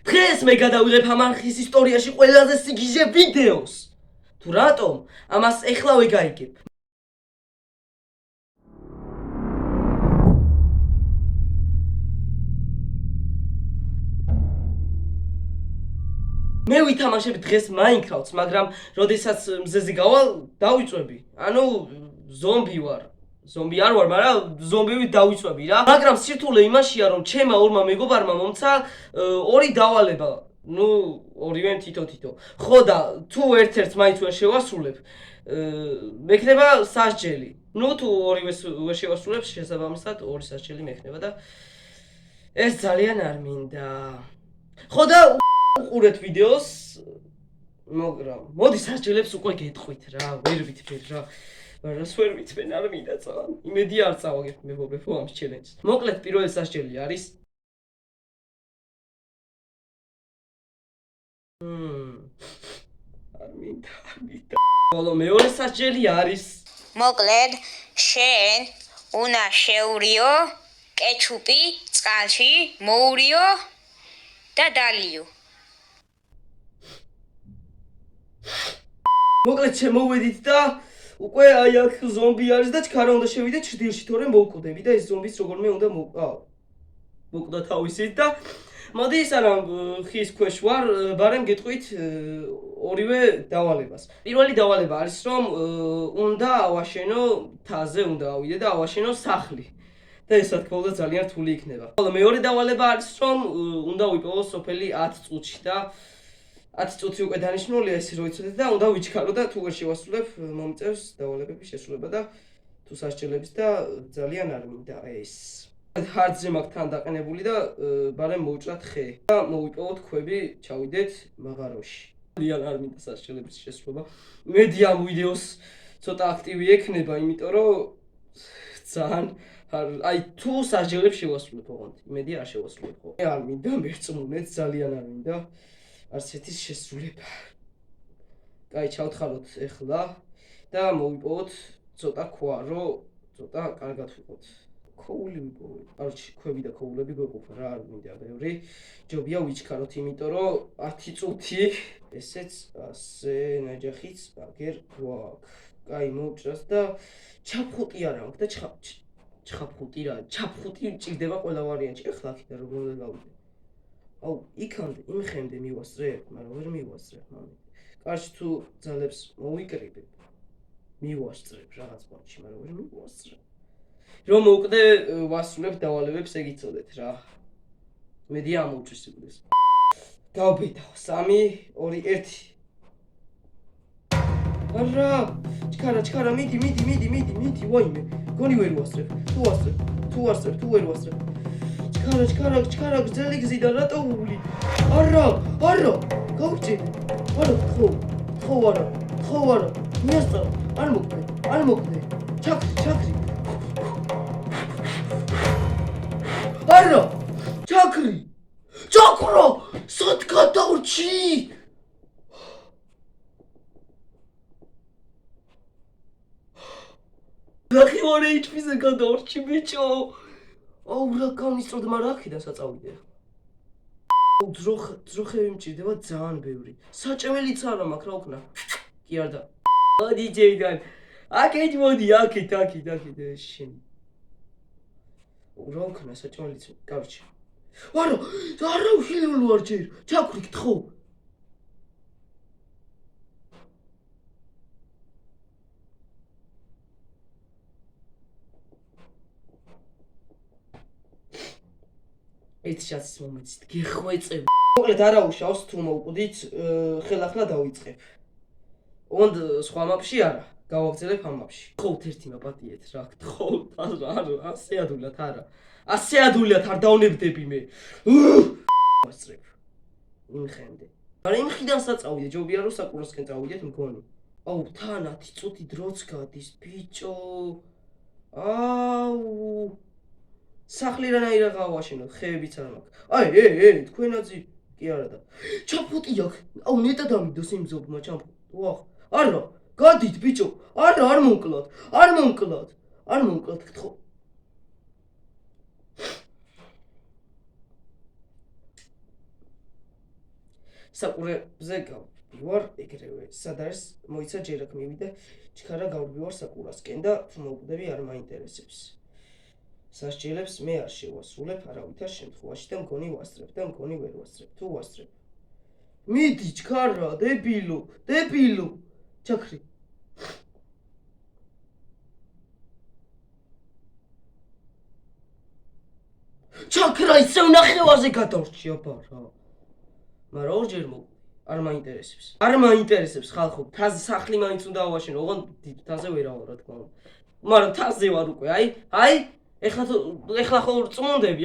დღეს მე გადავიღებ ამ არხის ისტორიაში ყველაზე სიგიჟე ვიდეოს. თუ რატომ? ამას ეხლავე გაიგებ. მე ვითამაშებ დღეს Minecraft-ს, მაგრამ როდესაც მზეზე გავალ, დავიწვევი. ანუ ზომბი ვარ. ზომბი არ ვარ, მაგრამ ზომბივით დავიწვევი რა. მაგრამ სირთულე იმაშია, რომ ჩემმა ორმა მეგობარმა მომცა ორი დავალება. ნუ ორივე თითო. ხო და თუ ერთ-ერთს მაინც ვერ შევასრულებ, მექნება სასჯელი. ნუ თუ ორივეს ვერ შევასრულებ, შესაბამისად ორი სასჯელი მექნება და ეს ძალიან არ მინდა. ხო და უყურეთ ვიდეოს, მაგრამ მოდი სასჯელებს უკვე გეტყვით რა, ვერ ვითვერ რა. რას ვერ ვითვენ, არ მინდა წავან. იმედი არ წავაგებ მეგობრებო ამ ჩელენჯს. მოკლედ პირველი სასჯელი არის არ მინდა. ხოლო მეორე სასჯელი არის მოკლედ შენ უნდა შეურიო კეჩუპი წყალში, მოურიო და დალიო. მოკლედ შემოვედით და უკვე აი აქ ზომბი არის და ჩქარა უნდა შევიდე ჭრდილში, თორემ მოვკვდები და ეს ზომბის როგორმე უნდა მოვკვდა თავისით და მოდი სანამ ხის ქვეშ ვარ, ბარემ გეტყვით ორივე დავალებას. პირველი დავალება არის, რომ უნდა ავაშენო თაზე, უნდა ავიდე და ავაშენო სახლი. და ეს რა თქმა უნდა ძალიან რთული იქნება. ხოლო მეორე დავალება არის, რომ უნდა ვიპოვო სოფელი 10 წუთში და 10 წუთი უკვე დანიშნულია ესე რომ იცოდეთ და უნდა ვიჩქარო და თუ ვერ შევასრულებ მომწევს დავალებების შესრულება და თუ სასჯელების და ძალიან არ მინდა ეს. ჰარდზე მაქვს თან დაყენებული და ბარემ მოვჭრათ ხე და მოვიპოვოთ ქვები, ჩავიდეთ მაღაროში. ძალიან არ მინდა სასჯელების შესრულება. მედი ამ ვიდეოს ცოტა აქტივი ექნება, იმიტომ რომ ძალიან აი თუ სასჯელებს შევასრულებ ოღონდ, იმედი არ შევასრულებ ხო. მე არ მინდა მერწმუნეთ, ძალიან არ მინდა. არც ერთის შესრულება. კაი, ჩავთხაროთ ეხლა და მოვიპოვოთ ცოტა ქვა, რომ ცოტა კარგად ვიყოთ. ქოული ვიპოვოთ. არჩი, ქვები და ქოულები გვეყოფა რა, არ მინდა ბევრი. ჯობია ვიჩქაროთ, იმიტომ რომ 10 წუთი ესეც ასე ნაჯახიც აგერ გვაქვს. კაი, მოვჭრას და ჩაფხუტი არ აქვს და ჩაფხუტი რა, ჩაფხუტი მჭირდება ყველა ვარიანტში. ეხლა აქედან როგორ უნდა გავიდე? აუ, იქამდე, იმხემდე მივასწრებ, მაგრამ ვერ მივასწრებ მამე. კარში თუ ძალებს მოვიკრიბებ, მივასწრებ რაღაც პონჩი, მაგრამ ვერ მივასწრებ. რომ მოვკვდე ვასრულებ დავალებებს, ეგ იცოდეთ რა. მედი ამოვჭრის სიკვდილს. გავბედავ 3, 2, 1. არა, ჩქარა, მიდი, ვაიმე. გონი ვერ ვასწრებ. თუ ვერ ვასწრებ. ჩქარა, გზელი გზიდან რატო ვული? არა, გავჭირე. ხო არა. მიასწავ, არ მოკდე. ჩაქრი. არა, ჩაქრო, სად გადავრჩი? რახი ვარ HP-ზე გადავრჩი ბიჭო? აუ რა გამისწროდ, მაგრამ აქედან საწავიდე. ძროხები მჭირდება ძალიან ბევრი. საჭეველიც არა მაქვს რა უკნა. კი არ და. მოდი ჯეიდან. აქეთ მოდი, აქეთ შენ. რა უკნა საჭეველიც გავჭი. არა უშილებული ვარ ჯერ. ჩაქვრით ხო? ეს შაცის მომეცით, გეხვეწებ. მოკლედ არა უშავს თუ მოვკვდით, ხელახლა დავიწყებ. ოღონდ სხვა მაპში არა, გავაგრძელებ ამ მაპში. ხოთ ერთი მაპატიეთ რა, გთხოვთ, არა, ასე ადვილად არ დავნებდები მე. ვასწრებ. იმხენდე. მაგრამ იმხიდან საწავიდე, ჯობია რომ საკუროსკენ წავიდეთ მგონი. აუ, თან 10 წუთი დროც გადის, ბიჭო. აუ. სახლი რანაირად გავაშენოთ, ხეებიც არ მაქვს. აი, თქვენაძი კი არა და. ჩაფხუტი აქვს. აუ, ნეტად ამიდოს იმ ზოგმა ჩაფხუტი. ვახ. არა, გადით ბიჭო. არა, არ მომკლათ. გთხოვ. საყურებზე გავვარ ეგრევე. სად არის მოიცა ჯერ აქ მივიდე, ჩქარა გავვარ საყურასკენ და თუ მოვკვდები არ მაინტერესებს. სასჯელებს მე არ შევასრულებ არავითარ შემთხვევაში და მგონი ვასწრებ და მგონი ვერ ვასწრებ. თუ ვასწრებ. მიდი ჩქარა, დებილო. ჩაქრი. ჩაქრა ისევ ნახევარზე გადავრჩი აბარა. მაგრამ ორჯერ მოვკვდი. არ მაინტერესებს ხალხო. თაზე სახლი მაინც უნდა ავაშენო. ოღონდ თაზე ვერავარ რა თქმა უნდა. მაგრამ თაზე ვარ უკვე, აი, ეხლა ხო წმუნდები,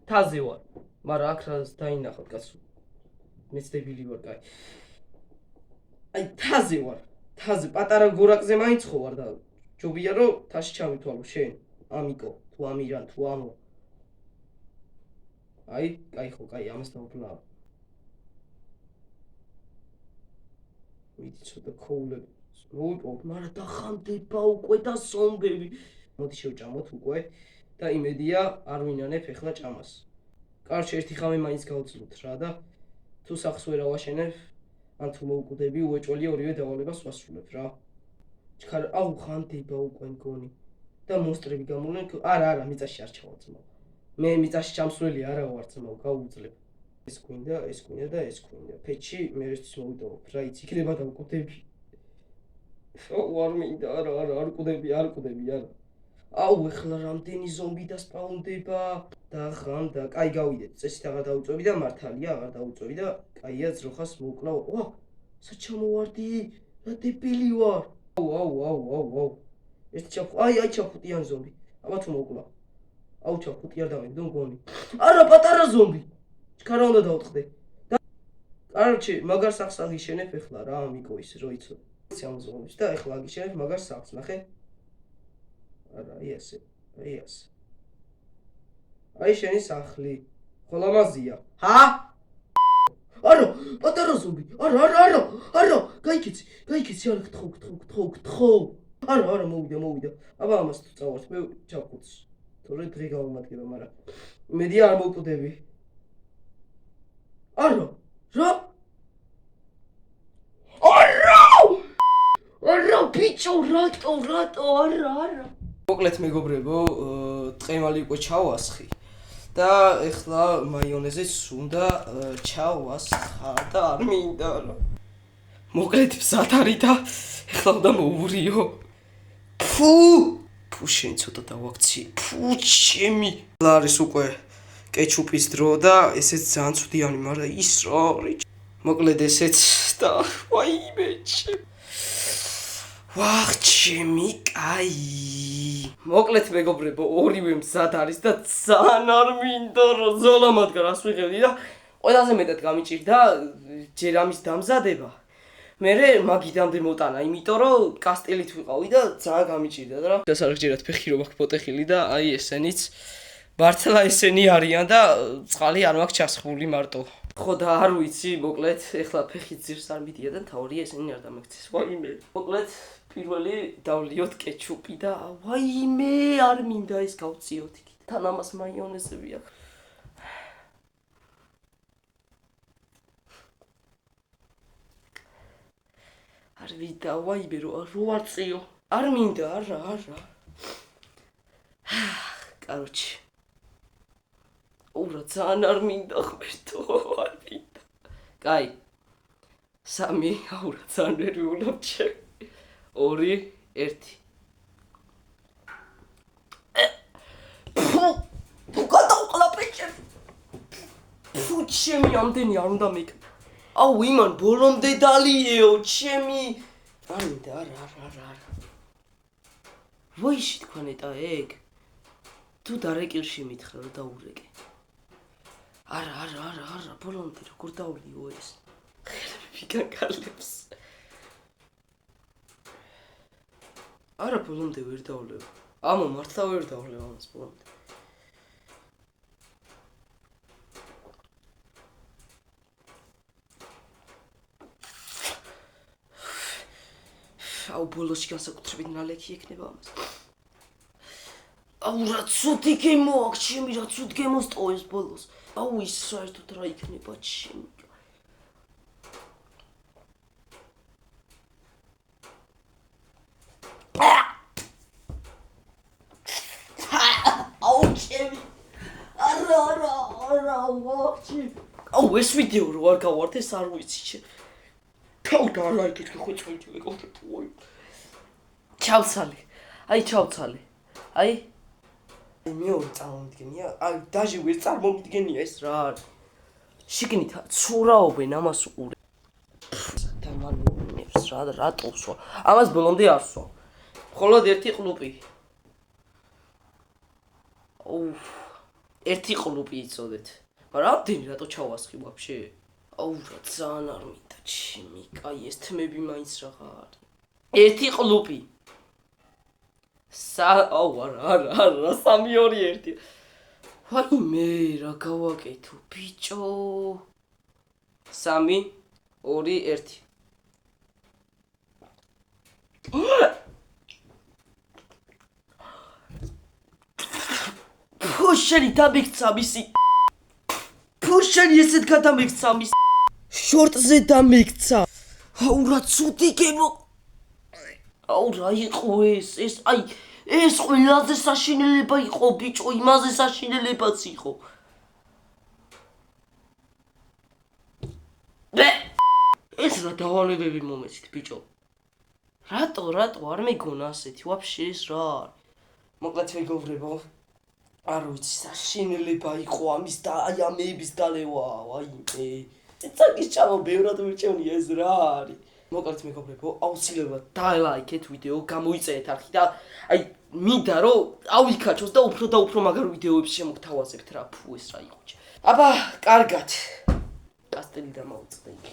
თაზე ვარ. მაგრამ აქ რა დაინახოთ კაცო. მეც დებილი ვარ, კაი. აი, თაზე ვარ. პატარა გორაკზე მაინც ხო ვარ და ჯობია რომ თაში ჩამითვალო შენ, ამიკო, თუ ამირან, თუ ამო. აი, კაი, ამას დავფლავ. მიდი ცოტა ქოულები. მოვიპოვოთ, მაგრამ დახამდება უკვე და ზომბები. მოდი შევჭამოთ უკვე და იმედია არ ვინანებ ეხლა ჭამას. კარჩე ერთი ხამე მაინც გავწლოთ რა და თუ სახს ვერ ავაშენებ, ან თუ მოვკვდები, უეჭველია ორივე დავალებას ვასრულებ რა. ჩქარ, აუ ხანდება უკვე მგონი. და მონსტრები გამოვნენ. არა, მიწაში არ ჩავაწმავ. მე მიწაში ჩამსვლელი არა ვარ ძმაო, გავუძლებ. ეს გვინდა და ეს გვინდა. ფეჩი მერესთვის მოვიტოვებ რა, იცი იქნება დავკვდები. არ მინდა, არ კვდები, არა. აუ, ეხლა რამდენი ზომბი დასპაუნდება და ხანდა. კაი, გავიდეთ. წესით აღარ დაუწვევი და მართალია აღარ დაუწვევი და კაია ძროხას მოვკლავ. ვა, საჩამოვარდი, რა დებილი ვარ. აუ. ერთი ჩაფუტიან ზომბი. აბა თუ მოვკლავ. აუ ჩაფუტი არ დავიგდო მგონი. არა, პატარა ზომბი. ჩქარა უნდა დავტყდე. კარჩე, მაგარ სახს აგიშენებ ეხლა რა, ამიკო ის რო იცოდე. ამზომბის და ეხლა აგიშენებ მაგარ სახს, ნახე. არა, ესე. აი შენი სახლი. ხოლამაზია. ჰა? არა, პატარა ზომბი. არა. გაიქეცი, არა, გთხოვ. არა, მოვიდა. აბა ამას თუ წავართ, მე ჩავხუც. თორე დღე გავამატკირო, მაგრამ იმედია არ მოვკვდები. არა, რა? არა, ბიჭო, რატო, არა. მოკლედ მეგობრებო, ტყემალი უკვე ჩავასხი და ეხლა მაიონეზეც უნდა ჩავასხა და არ მინდა რა. მოკლედ მზად არის და ეხლა უნდა მოვურიო. ფუ შენ ცოტა დავაქცი. ჩემი. ეხლა არის უკვე კეჩუპის დრო და ესეც ძალიან ცუდიანი, მაგრამ ის რა არის. მოკლედ ესეც და ვაიმე ჩემი. ვახ ჩემი კაი. მოკლედ მეგობრებო, ორივე მზად არის და ძალიან არ მინდა რომ ზოლა მაგას ვიღებდი და ყველაზე მეტად გამიჭირდა ჯერ ამის დამზადება. მე მაგიდამდე მოტანა, იმიტომ რომ კასტელით ვიყავი და ძალიან გამიჭირდა და რა. დასარგჯერად ფეხი რომ აქვს პოტეხილი და აი ესენიც მართლა ესენი არიან და წყალი არ მაქვს ჩასხმული მარტო. ხო და არ ვიცი, მოკლედ ეხლა ფეხი ძირს არ მიდია და თავარია ესენი არ დამექცეს. ვაიმე. მოკლედ პირველი დავლიოთ კეჩუპი და ვაიმე არ მინდა ეს გავწიოთ იქით. თან ამას მაიონეზები აქვს. არ ვიდა, ვაიმე რო არწიო. არ მინდა, არა. კაროჩი. ურა ძალიან არ მინდა ღმერთო, არ მინდა. კაი. 3, აურა ძალიან ნერვიულობ ჩემ. 2, 1. თუ გადავყლა პეჭე. ჩემი ამდენი არ უნდა მეკ. აუ იმან ბოლომდე დალიეო ჩემი. არ მინდა, არა. ვაიში თქვენ ეტა ეგ. თუ დარეკილში მითხრა რომ დაურეკე. არა, ბოლომდე როგორ დავლიო ეს. ხელები გაგალებს. არა, ბოლომდე ვერ დავლევ. ამო მართლა ვერ დავლევ ამას ბოლომდე. აუ ბოლოსში განსაკუთრებით ნალექი ექნება ამას. აუ რა ცუდი გემო აქვს ჩემი, რა ცუდ გემოს ტოვებს ბოლოს. აუ ის საერთოდ რა იქნება ჩემი. აუ ეს ვიდეო რო არ გავართ ეს არ ვიცი. თავ და ლაიქით გეხვეწვით მეკობრებო. ჩავცალე. აი მეორე წარმომიდგენია. აი დაჟე ვერ წარმომიდგენია ეს რა არის. შიგნით ცურაობენ ამას უყურე. დამანუნებს რატოს ვარ? ამას ბოლომდე არ სვა. მხოლოდ ერთი ყლუპი. ერთი ყლუპი იცოდეთ. მაგრამ რამდენი რატო ჩავასხი ვაფშე? რა ძალიან არ მინდა ჩემი. კაი ეს თმები მაინც რაღა არის. ერთი ყლუპი. არა 3-2-1. ვაი მე რა გავაკეთო ბიჭო. 3-2-1. შენი დამიქცა მისი შენი ესეთ გადამიქცა მის შორტზე დამიქცა რა ცუდი გემო რა იყო ეს აი ეს ყველაზე საშინელება იყო ბიჭო იმაზე საშინელებაც იყო ეს რა დავალებები მომეცით ბიჭო რატო არ მეგონა ასეთი ვაფშე ეს რა არის მოკლედ მეგობრებო არ ვიცი საშინელება იყო ამის და აი ამების დალევა ვაიმე ეცაკის ჩამო ბევრად მირჩევნია ეს რა არის მოკლედ მეგობრებო აუცილებლად დალაიქეთ ვიდეო გამოიწერეთ არხი და აი მინდა რომ ავიქაჩოს და უფრო მაგარ ვიდეოებს შემოგთავაზებთ რა ფუ ეს რა იყო აბა კარგად კასტელი დამაუწყდა იქ